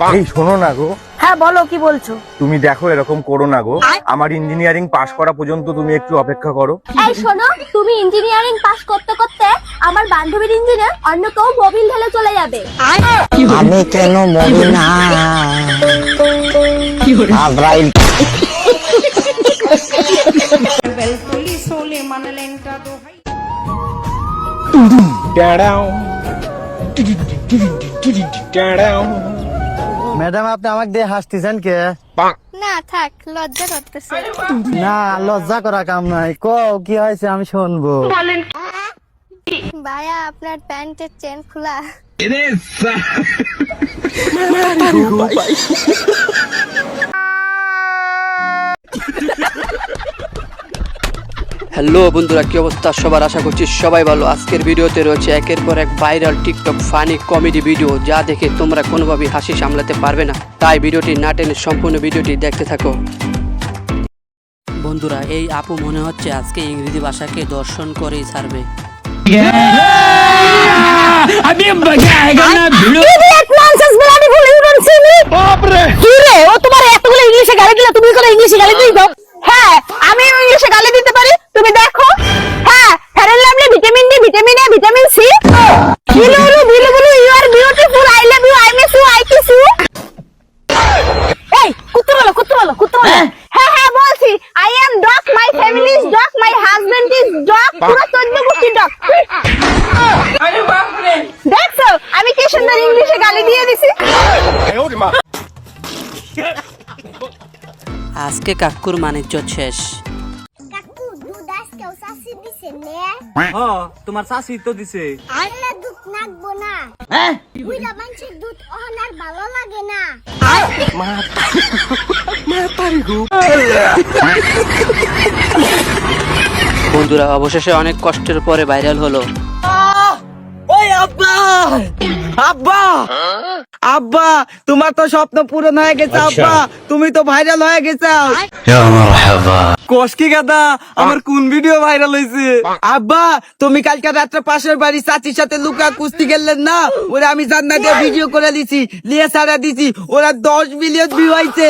এই শোনো না গো, হ্যাঁ বলো, কি বলছো? তুমি দেখো এরকম করো না গো। আমার ইঞ্জিনিয়ারিং পাশ করা পর্যন্ত তুমি একটু অপেক্ষা করো। এই শোনো, তুমি ইঞ্জিনিয়ারিং পাস করতে করতে আমার বান্ধবীর ইঞ্জিনিয়ার অন্য কেউ মোবিল ঢেলে চলে যাবে। আমি কেন মরি না? আব্রাইল ম্যাডাম, আপনি আমাকে দিয়ে হাসতেছেন কে? না থাক, লজ্জা করতেছে। না, লজ্জা করা কাম নাই। কি হয়েছে আমি শুনবো। ভাইয়া, আপনার প্যান্টের চেন খোলা। হ্যালো বন্ধুরা, কি অবস্থা সবার? আশা করছি সবাই ভালো। আজকের ভিডিওতে রয়েছে একের পর এক viral TikTok funny comedy video, যা দেখে তোমরা কোনোভাবেই হাসি সামলাতে পারবে না। তাই ভিডিওটি না টেনে সম্পূর্ণ ভিডিওটি দেখতে থাকো। বন্ধুরা, এই আপু মনে হচ্ছে আজকে ইংরেজি ভাষাকে দর্শন করেই ছাড়বে। হ্যাঁ, আমি ইংলিশে গালি দিতে পারি, তুমি দেখো। হ্যাঁ, Fair and Lovely, vitamin D, vitamin A, vitamin C. Bilu Bilu, you are beautiful, I love you, I miss you, I kiss you. এই কুত্তা বলো, কুত্তা বলো, কুত্তা বলো। হ্যাঁ হ্যাঁ বলছি, I am dog, my family is dog, my husband is dog, পুরো 14 গোষ্ঠী ডগ। দেখছো আমি কি সুন্দর ইংলিশে গালি দিয়ে দিছি। আজকে কাকুর মানিজ্য শেষ। কাকু দুধ আজকে শাশি দিছে নে? তোমার শাশি তো দিছে। আরে দুধ নাকবো না। বুইড়া মানুষের দুধ অহনার ভালো লাগে না। বন্ধুরা, অবশেষে অনেক কষ্টের পরে ভাইরাল হলো। ওই আব্বা, আব্বা, আব্বা, তোমার তো স্বপ্ন পূরণ হয়ে গেছে। আব্বা, তুমি তো ভাইরাল হয়ে গেছো। কষ্টি গাদা, আমার কোন ভিডিও ভাইরাল হয়েছে? আব্বা, তুমি কালকে রাত্রে পাশের বাড়ি চাচির সাথে লুকা কুস্তি খেললেন না? ওরা আমি জান্নাতে ভিডিও করে দিছি, লিয়ে ছাড়া দিছি, ওরা 10 মিলিয়ন ভিউ হয়েছে।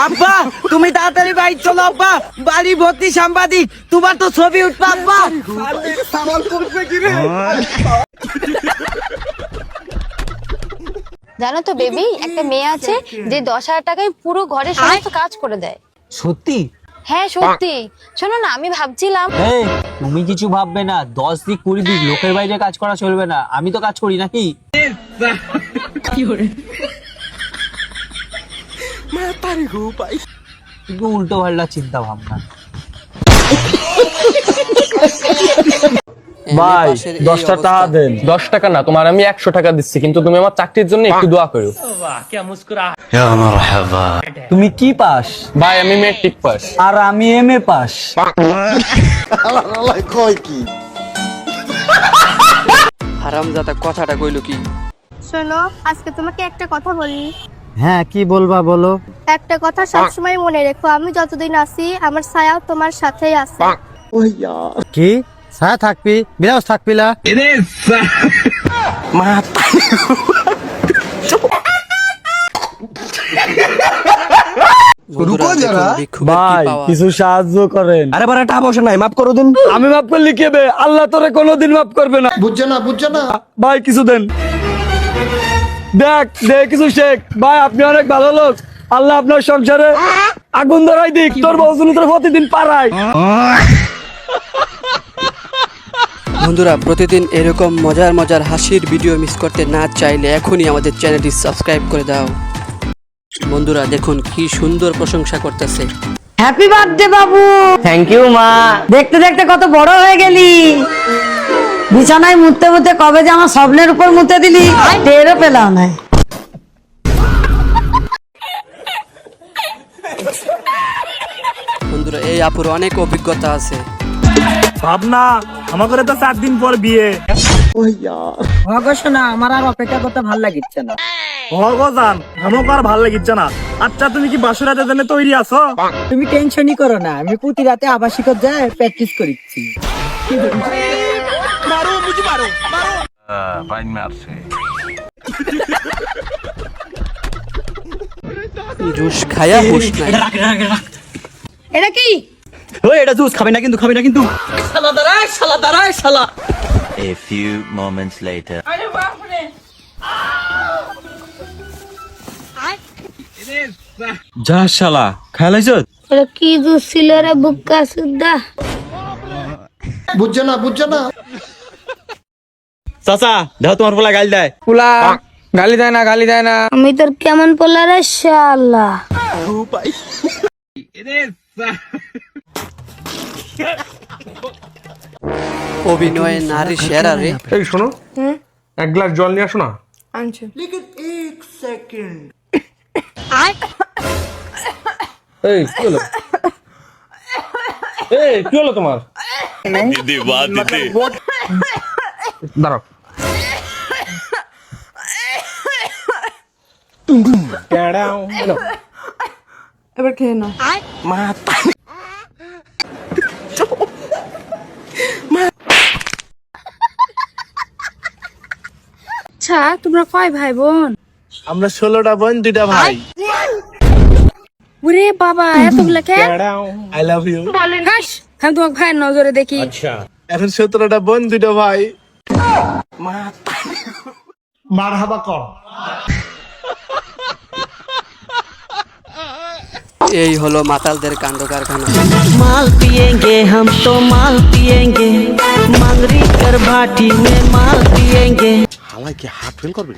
আব্বা, তুমি তাড়াতাড়ি বাইক চলো। আব্বা, বাড়ি ভর্তি সাংবাদিক, তোমার তো ছবি উঠবে। আব্বা, জানো তো বেবি, একটা মেয়ে আছে যে 10,000 টাকায় পুরো ঘরের সমস্ত কাজ করে দেয়। সত্যি? হ্যাঁ সত্যি। শোনো না, আমি ভাবছিলাম এই, তুমি কিছু ভাববে না। 10 দিক 20 দিক লোকের বাইরে কাজ করা চলবে না। আমি তো কাজ করি নাকি? কিন্তু উল্টো পাল্টা চিন্তা ভাবনা। ভাই, পাশের এই 10 টাকা অবস্থা। দেন। 10 টাকা না, তোমার আমি 100 টাকা দিচ্ছি, কিন্তু তুমি আমার চাকরির জন্য একটু দোয়া করো। তুমি কি পাস? ভাই, আমি মেট্রিক পাস। আর আমি এমএ পাস। হারামজাদা কথাটা কইলো কি? শোনো, আজকে তোমাকে একটা কথা বলি। হ্যাঁ, কি বলবা বলো। একটা কথা সবসময় মনে রেখো, আমি যতদিন আছি আমার ছায়া তোমার সাথেই আছে। কি ছায়া থাকবি? বিরাজ থাকবি না? বন্ধুরা, দেখুন, ভিক্ষুকের কি ভাই, পাওয়া। কিছু সাহায্য করেন। আরে বারা টাকা পয়সা নাই, মাফ করে দিন। আমি মাফ করলে কি হবে? আল্লাহ তোরে কোনোদিন মাফ করবে না। বুঝছো না ভাই, কিছু দেন। দেখ কিছু শেখ। ভাই, আপনি অনেক ভালো লোক। আল্লাহ আপনার সংসারে আগুন ধরাই দিক। তোর বউজনী তোর প্রতিদিন পাড়ায়। বন্ধুরা, প্রতিদিন এরকম মজার মজার হাসির ভিডিও মিস করতে না চাইলে এখনই আমাদের চ্যানেলটি সাবস্ক্রাইব করে দাও। বন্ধুরা দেখুন কি সুন্দর প্রশংসা করতেছে। Happy birthday Babu. Thank you মা। দেখতে দেখতে কত বড় হয়ে গেলি। বিছানায় মুততে মুততে কবে যে আমার স্বপ্নের উপর মুতে দিলি, টেরও পেলাম না। বন্ধুরা, এই আপুর অনেক অভিজ্ঞতা আছে। ভাবনা, আমার করে তো 4 দিন পর বিয়ে। শোনা, আমার আর অপেক্ষা করতে ভাল লাগিচ্ছে না। ভগবান, আমাকে আর ভালো লাগিচ্ছে না। আচ্ছা, তুমি কি বাসুরাতের জন্য তৈরি আছো? তুমি টেনশনই করো না, আমি প্রতি রাতে আবাসিকত যায় প্র্যাকটিস করিচ্ছি। জুস খায়া হুশ নাই। এটা কি? ওই এটা জুস খাবে না কিন্তু A few moments later. যা শালা খাইলাইছ এটা কি জুস ছিল রে বুক্কা সুদ্ধা? চাচা দেখো তোমার পোলা গাল দেয়। পুলা গালি দেয় না আমি তোর কেমন পোলা রে শালা? অভিনয়ে নারী সেরা রে। এই শোনো এক গ্লাস জল নিয়ে আসো না। আনছো। এই কি হলো কি হলো তোমার? দাঁড়াও। এবার খেয়ে নাও। আচ্ছা তোমরা কয় ভাই বোন? আমরা 16টা বোন 2টা ভাই। ওরে বাবা এতগুলা কেন? I love you. হাস আমি তোমাকে ভাইয়ের নজরে দেখি। এখন 17টা বোন 2টা ভাই। মারহাবা কর। এই হলো মাতালদের কাণ্ড কারখানা। माल पिएंगे हम तो माल पिएंगे मंगरी कर भाटी में माल पिएंगे হালাই কি হাত ফেল করবে?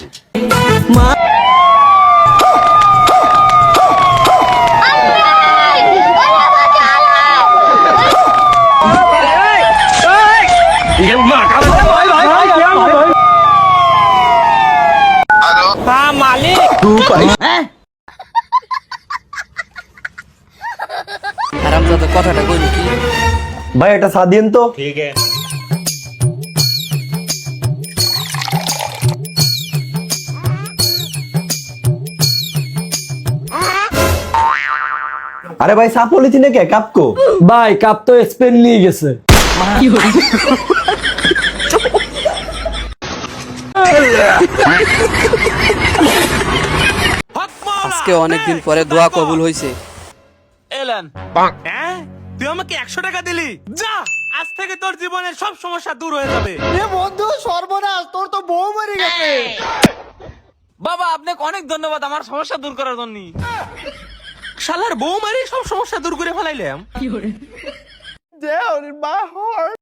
হারামজাদা কথাটা কইলি কি? ভাই এটা চা দিন তো। আরে ভাই সাপ পলিথিনে কে কাপকো? ভাই কাপ তো স্পেন নিয়ে গেছে। আজকে অনেকদিন পরে দোয়া কবুল হইছে। তুই আমাকে 100 টাকা দিলি, যা আজ থেকে তোর জীবনের সব সমস্যা দূর হয়ে যাবে। বন্ধু সর্বনাশ, তোর তো বউ মরে গেছে। বাবা আপনাকে অনেক ধন্যবাদ আমার সমস্যা দূর করার জন্য। শালার বউ মারি সব সমস্যা দূর করে ফেলাইলাম। Down in my heart.